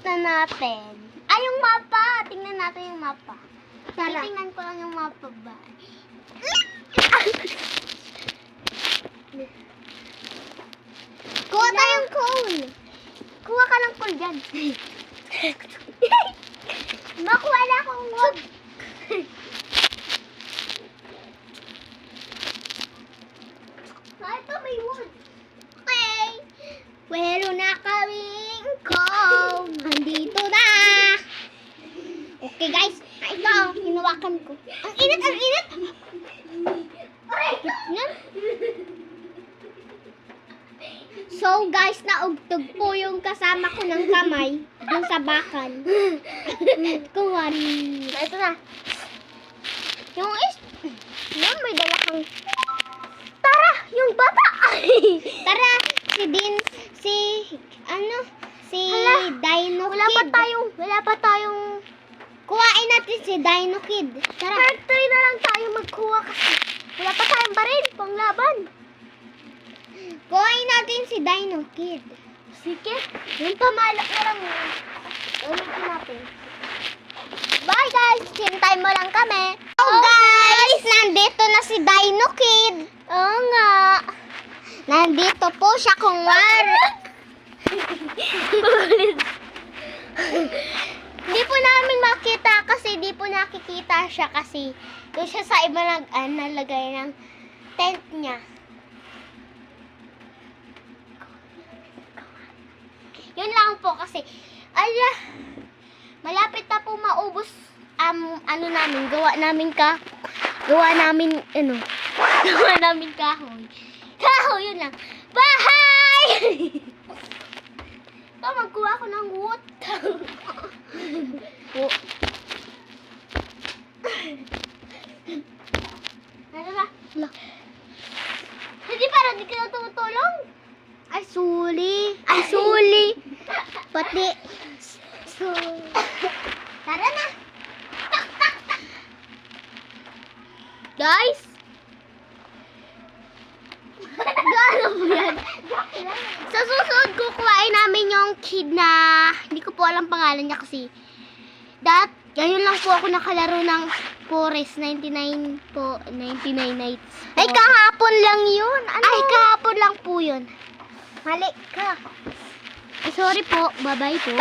na natin. Ay, yung mapa. Tingnan natin yung mapa. Tara. Tingnan ko lang yung mapa ba. Kuha tayong cone. Kuha ka ng cone dyan. Makuha na akong wood. Ito may wood. Okay. Meron na kaming cone. Nandito na. Okay guys. Ito, hinawakan ko. Ang init, ang init. Yan. So guys, naugtog po yung kasama ko ng kamay dun sa bakal. Kuwan. Ito na. Yung yung may dala kang... Tara! Yung baba! Tara! Si Dino Kid. Wala pa tayong... Kuhain natin si Dino Kid. Tara. Try na lang tayo magkuha kasi wala pa tayong baril panglaban. Kuhain natin si Dino Kid. Sige. Yung pamalak na lang. Ulitin natin. Bye guys! Hintay mo lang kami. Oh guys! Nandito na si Dino Kid. Oo nga. Nandito po siya kung Hindi po namin makita kasi di po nakikita siya kasi doon siya sa iba nalagay ng tent niya. Yun lang po kasi malapit na po maubos gawa namin kahoy. Kahoy, yun lang. Bye! Ito, magkuha ko ng wood. Ano ba? Hindi, parang di ka na tumutulong. Ay, suli. Pati. Tara na. Tak. Guys. Gaano po yan? Sa susunod, kukuhain namin yung kid na hindi ko po alam pangalan niya kasi ngayon lang po ako nakalaro ng Forest 99 po, 99 nights. Ay, kahapon lang yun. Ay, kahapon lang po yun. Mali ka. Sorry po. Bye-bye po.